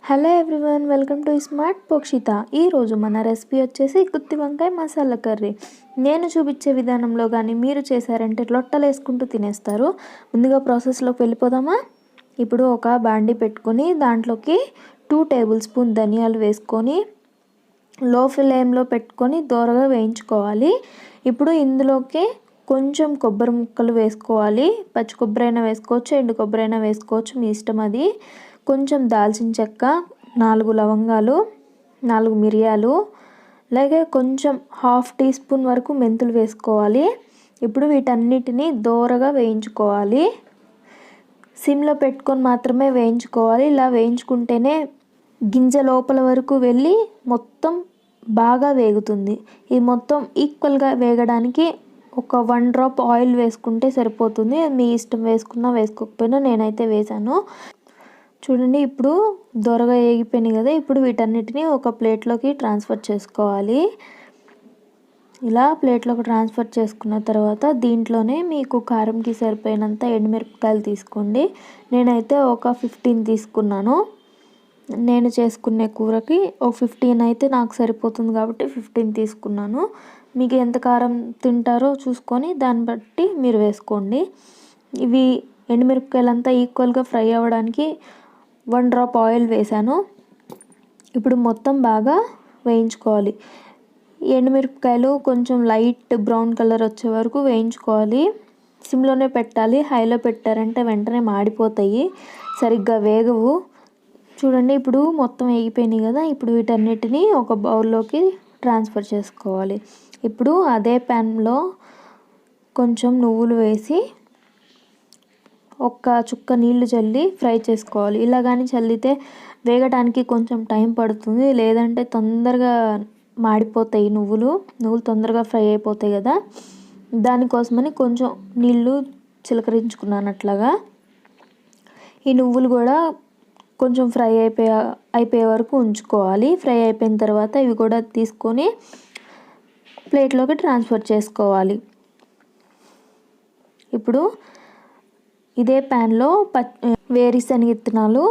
Hello everyone, welcome to smart Pokshitha. ఈరోజు మన recipe వచ్చేసి గుత్తి వంకాయ మసాలా కర్రీ. నేను చూపించే విధానంలో కానీ మీరు చేశారంటే లొట్టలు వేసుకుంటూ తినేస్తారు. ముందుగా ప్రాసెస్లోకి వెళ్ళిపోదామా. ఇప్పుడు ఒక బాండి పెట్టుకొని దాంట్లోకి 2 టేబుల్ స్పూన్ ధనియాలు వేసుకొని లో ఫ్లేమ్లో పెట్టుకొని దోరగా వేయించుకోవాలి. ఇప్పుడు ఇందులోకి కొంచెం కొబ్బరి ముక్కలు వేసుకోవాలి. పచ్చి కొబ్బరి అయినా వేసుకోవచ్చు, ఎండు కొబ్బరి అయినా వేసుకోవచ్చు, మీ ఇష్టం అది. కొంచెం దాల్చిన చెక్క, 4 లవంగాలు, 4 మిరియాలు, అలాగే కొంచెం 1/2 టీ స్పూన్ వరకు మెంతులు వేసుకోవాలి. ఇప్పుడు వీటన్నిటిని దోరగా వేయించుకోవాలి. సిమ్లో పెట్టుకొని మాత్రమే వేయించుకోవాలి. ఇలా వేయించుకుంటేనే గింజ లోపల వరకు వెళ్ళి మొత్తం బాగా వేగుతుంది. ఇది మొత్తం ఈక్వల్గా వేగడానికి ఒక 1 డ్రాప్ ఆయిల్ వేసుకుంటే సరిపోతుంది. మీ ఇష్టం, వేసుకున్నా వేసుకోకపోయినా. నేనైతే వేసాను. చూడండి, ఇప్పుడు దొరగా వేగిపోయినాయి కదా. ఇప్పుడు వీటన్నిటిని ఒక ప్లేట్లోకి ట్రాన్స్ఫర్ చేసుకోవాలి. ఇలా ప్లేట్లోకి ట్రాన్స్ఫర్ చేసుకున్న తర్వాత దీంట్లోనే మీకు కారంకి సరిపోయినంత ఎండుమిరపకాయలు తీసుకోండి. నేనైతే ఒక 15 తీసుకున్నాను. నేను చేసుకునే కూరకి ఒక 15 అయితే నాకు సరిపోతుంది కాబట్టి 15 తీసుకున్నాను. మీకు ఎంత కారం తింటారో చూసుకొని దాన్ని బట్టి మీరు వేసుకోండి. ఇవి ఎండుమిరపకాయలంతా ఈక్వల్గా ఫ్రై అవ్వడానికి 1 డ్రాప్ ఆయిల్ వేసాను. ఇప్పుడు మొత్తం బాగా వేయించుకోవాలి. ఎండుమిరపకాయలు కొంచెం లైట్ బ్రౌన్ కలర్ వచ్చే వరకు వేయించుకోవాలి. సిమ్లోనే పెట్టాలి. హైలో పెట్టారంటే వెంటనే మాడిపోతాయి, సరిగ్గా వేగవు. చూడండి, ఇప్పుడు మొత్తం వేగిపోయినాయి కదా. ఇప్పుడు వీటన్నిటిని ఒక బౌల్లోకి ట్రాన్స్ఫర్ చేసుకోవాలి. ఇప్పుడు అదే ప్యాన్లో కొంచెం నువ్వులు వేసి ఒక్క చుక్క నీళ్లు చల్లి ఫ్రై చేసుకోవాలి. ఇలా కానీ చల్లితే వేగడానికి కొంచెం టైం పడుతుంది, లేదంటే తొందరగా మాడిపోతాయి. నువ్వులు తొందరగా ఫ్రై అయిపోతాయి కదా. దానికోసమని కొంచెం నీళ్ళు చిలకరించుకున్నాను అట్లాగా. ఈ నువ్వులు కూడా కొంచెం ఫ్రై అయిపోయే వరకు ఉంచుకోవాలి. ఫ్రై అయిపోయిన తర్వాత ఇవి కూడా తీసుకొని ప్లేట్లోకి ట్రాన్స్ఫర్ చేసుకోవాలి. ఇప్పుడు ఇదే ప్యాన్లో వేరుశనగ విత్తనాలు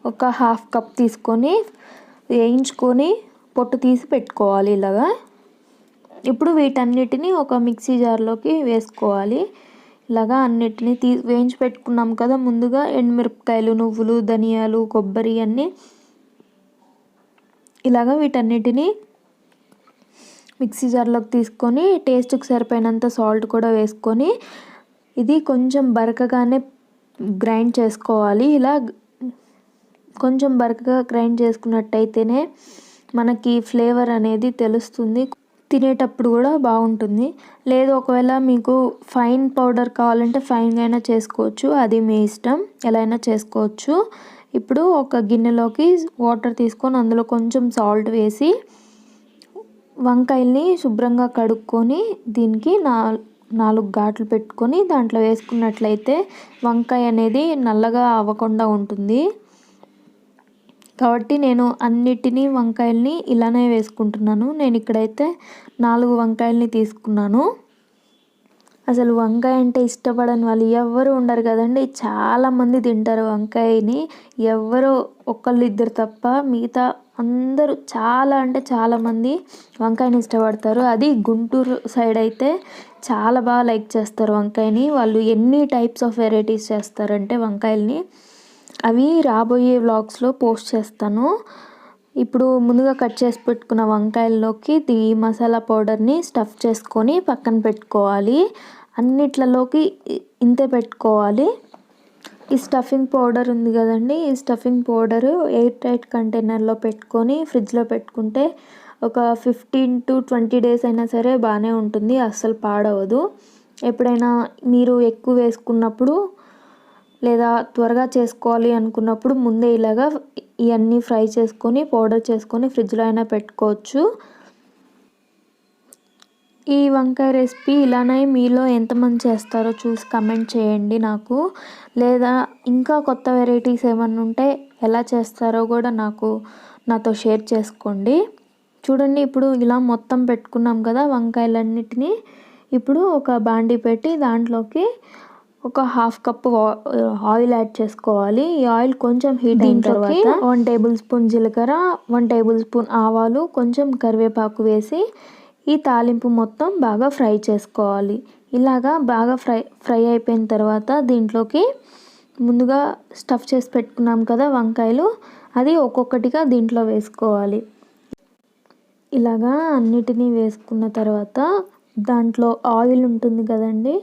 ఒక 1/2 కప్ తీసుకొని వేయించుకొని పొట్టు తీసి పెట్టుకోవాలి ఇలాగా. ఇప్పుడు వీటన్నిటిని ఒక మిక్సీ జార్లోకి వేసుకోవాలి. ఇలాగా అన్నిటినీ వేయించి పెట్టుకున్నాం కదా ముందుగా. ఎండుమిరపకాయలు, నువ్వులు, ధనియాలు, కొబ్బరి అన్నీ ఇలాగా వీటన్నిటిని మిక్సీ జార్లోకి తీసుకొని టేస్ట్కి సరిపోయినంత సాల్ట్ కూడా వేసుకొని ఇది కొంచెం బరకగానే గ్రైండ్ చేసుకోవాలి. ఇలా కొంచెం బరకగా గ్రైండ్ చేసుకున్నట్టయితేనే మనకి ఫ్లేవర్ అనేది తెలుస్తుంది, తినేటప్పుడు కూడా బాగుంటుంది. లేదు, ఒకవేళ మీకు ఫైన్ పౌడర్ కావాలంటే ఫైన్గా అయినా చేసుకోవచ్చు, అది మీ ఇష్టం, ఎలా అయినా చేసుకోవచ్చు. ఇప్పుడు ఒక గిన్నెలోకి వాటర్ తీసుకొని అందులో కొంచెం సాల్ట్ వేసి వంకాయల్ని శుభ్రంగా కడుక్కొని దీనికి 4 ఘాట్లు పెట్టుకొని దాంట్లో వేసుకున్నట్లయితే వంకాయ అనేది నల్లగా అవ్వకుండా ఉంటుంది. కాబట్టి నేను అన్నిటినీ వంకాయల్ని ఇలానే వేసుకుంటున్నాను. నేను ఇక్కడైతే 4 వంకాయల్ని తీసుకున్నాను. అసలు వంకాయ అంటే ఇష్టపడని వాళ్ళు ఎవ్వరు ఉండరు కదండి. చాలామంది తింటారు వంకాయని, ఎవరో ఒకళ్ళు ఇద్దరు తప్ప మిగతా అందరూ చాలా అంటే చాలామంది వంకాయని ఇష్టపడతారు. అది గుంటూరు సైడ్ అయితే చాలా బాగా లైక్ చేస్తారు వంకాయని. వాళ్ళు ఎన్ని టైప్స్ ఆఫ్ వెరైటీస్ చేస్తారంటే వంకాయల్ని, అవి రాబోయే వ్లాగ్స్లో పోస్ట్ చేస్తాను. ఇప్పుడు ముందుగా కట్ చేసి పెట్టుకున్న వంకాయల్లోకి ఈ మసాలా పౌడర్ని స్టఫ్ చేసుకొని పక్కన పెట్టుకోవాలి. అన్నిట్లలోకి ఇంతే పెట్టుకోవాలి. ఈ స్టఫింగ్ పౌడర్ ఉంది కదండి, ఈ స్టఫింగ్ పౌడరు ఎయిర్ టైట్ కంటైనర్లో పెట్టుకొని ఫ్రిడ్జ్లో పెట్టుకుంటే ఒక 15 to 20 డేస్ అయినా సరే బాగానే ఉంటుంది, అస్సలు పాడవదు. ఎప్పుడైనా మీరు ఎక్కువ వేసుకున్నప్పుడు లేదా త్వరగా చేసుకోవాలి అనుకున్నప్పుడు ముందే ఇలాగా ఇవన్నీ ఫ్రై చేసుకొని పౌడర్ చేసుకొని ఫ్రిడ్జ్లో అయినా పెట్టుకోవచ్చు. ఈ వంకాయ రెసిపీ ఇలానే మీలో ఎంతమంది చేస్తారో చూసి కమెంట్ చేయండి నాకు. లేదా ఇంకా కొత్త వెరైటీస్ ఏమన్నా ఉంటే ఎలా చేస్తారో కూడా నాతో షేర్ చేసుకోండి. చూడండి, ఇప్పుడు ఇలా మొత్తం పెట్టుకున్నాం కదా వంకాయలన్నిటినీ. ఇప్పుడు ఒక బాండీ పెట్టి దాంట్లోకి ఒక హాఫ్ కప్ ఆయిల్ యాడ్ చేసుకోవాలి. ఈ ఆయిల్ కొంచెం హీట్ అయిన తర్వాత 1 టేబుల్ స్పూన్ జీలకర్ర, 1 టేబుల్ స్పూన్ ఆవాలు, కొంచెం కరివేపాకు వేసి ఈ తాలింపు మొత్తం బాగా ఫ్రై చేసుకోవాలి. ఇలాగా బాగా ఫ్రై అయిపోయిన తర్వాత దీంట్లోకి ముందుగా స్టఫ్ చేసి పెట్టుకున్నాం కదా వంకాయలు, అది ఒక్కొక్కటిగా దీంట్లో వేసుకోవాలి. ఇలాగా అన్నిటినీ వేసుకున్న తర్వాత దాంట్లో ఆయిల్ ఉంటుంది కదండి,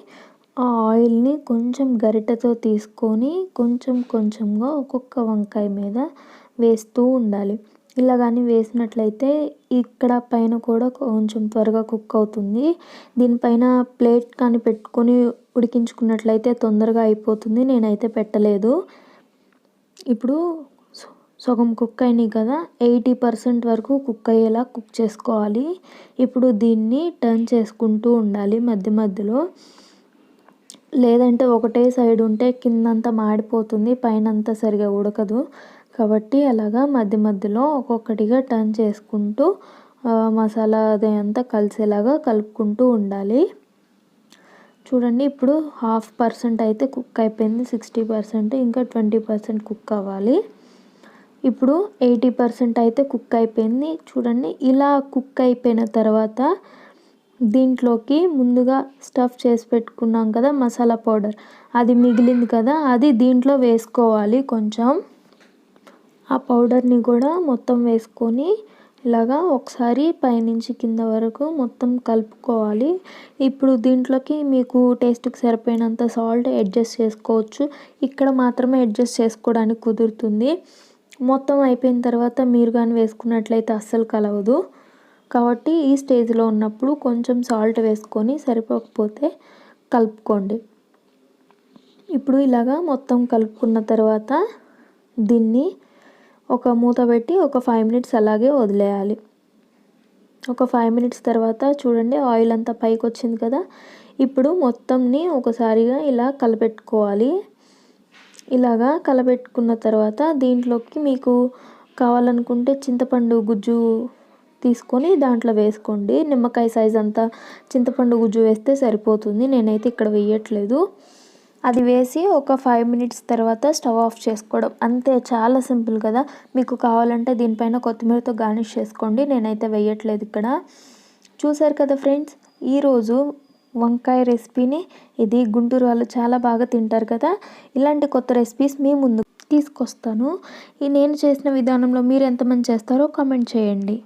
ఆ ఆయిల్ని కొంచెం గరిటెతో తీసుకొని కొంచెం కొంచెంగా ఒక్కొక్క వంకాయ మీద వేస్తూ ఉండాలి. ఇలా కానీ వేసినట్లయితే ఇక్కడ పైన కూడా కొంచెం త్వరగా కుక్ అవుతుంది. దీనిపైన ప్లేట్ కానీ పెట్టుకొని ఉడికించుకున్నట్లయితే తొందరగా అయిపోతుంది. నేనైతే పెట్టలేదు. ఇప్పుడు సగం కుక్ అయినాయి కదా, 80% వరకు కుక్ అయ్యేలా కుక్ చేసుకోవాలి. ఇప్పుడు దీన్ని టర్న్ చేసుకుంటూ ఉండాలి మధ్య మధ్యలో, లేదంటే ఒకటే సైడ్ ఉంటే కిందంతా మాడిపోతుంది, పైనంతా సరిగా ఉడకదు. కాబట్టి అలాగా మధ్య మధ్యలో ఒక్కొక్కటిగా టర్న్ చేసుకుంటూ మసాలా అదంతా కలిసేలాగా కలుపుకుంటూ ఉండాలి. చూడండి, ఇప్పుడు 50% అయితే కుక్ అయిపోయింది, 60% ఇంకా 20% కుక్ అవ్వాలి. ఇప్పుడు 80% అయితే కుక్ అయిపోయింది. చూడండి, ఇలా కుక్ అయిపోయిన తర్వాత దీంట్లోకి ముందుగా స్టఫ్ చేసి పెట్టుకున్నాం కదా మసాలా పౌడర్, అది మిగిలింది కదా, అది దీంట్లో వేసుకోవాలి. కొంచెం ఆ పౌడర్ని కూడా మొత్తం వేసుకొని ఇలాగా ఒకసారి పైనుంచి కింద వరకు మొత్తం కలుపుకోవాలి. ఇప్పుడు దీంట్లోకి మీకు టేస్ట్కి సరిపోయినంత సాల్ట్ అడ్జస్ట్ చేసుకోవచ్చు. ఇక్కడ మాత్రమే అడ్జస్ట్ చేసుకోవడానికి కుదురుతుంది. మొత్తం అయిపోయిన తర్వాత మీరు కానీ వేసుకున్నట్లయితే అస్సలు కలవదు. కాబట్టి ఈ స్టేజ్లో ఉన్నప్పుడు కొంచెం సాల్ట్ వేసుకొని సరిపోకపోతే కలుపుకోండి. ఇప్పుడు ఇలాగా మొత్తం కలుపుకున్న తర్వాత దీన్ని ఒక మూత పెట్టి ఒక 5 మినిట్స్ అలాగే వదిలేయాలి. ఒక 5 మినిట్స్ తర్వాత చూడండి, ఆయిల్ అంతా పైకి వచ్చింది కదా. ఇప్పుడు మొత్తంని ఒకసారిగా ఇలా కలపెట్టుకోవాలి. ఇలాగా కలపెట్టుకున్న తర్వాత దీంట్లోకి మీకు కావాలనుకుంటే చింతపండు గుజ్జు తీసుకొని దాంట్లో వేసుకోండి. నిమ్మకాయ సైజ్ అంతా చింతపండు గుజ్జు వేస్తే సరిపోతుంది. నేనైతే ఇక్కడ వేయట్లేదు. అది వేసి ఒక 5 మినిట్స్ తర్వాత స్టవ్ ఆఫ్ చేసుకోవడం అంతే. చాలా సింపుల్ కదా. మీకు కావాలంటే దీనిపైన కొత్తిమీరతో గార్నిష్ చేసుకోండి. నేనైతే వేయట్లేదు ఇక్కడ. చూసారు కదా ఫ్రెండ్స్, ఈరోజు వంకాయ రెసిపీని. ఇది గుంటూరు వాళ్ళు చాలా బాగా తింటారు కదా. ఇలాంటి కొత్త రెసిపీస్ మీ ముందు తీసుకొస్తాను. ఈ నేను చేసిన విధానంలో మీరు ఎంతమంది చేస్తారో కామెంట్ చేయండి.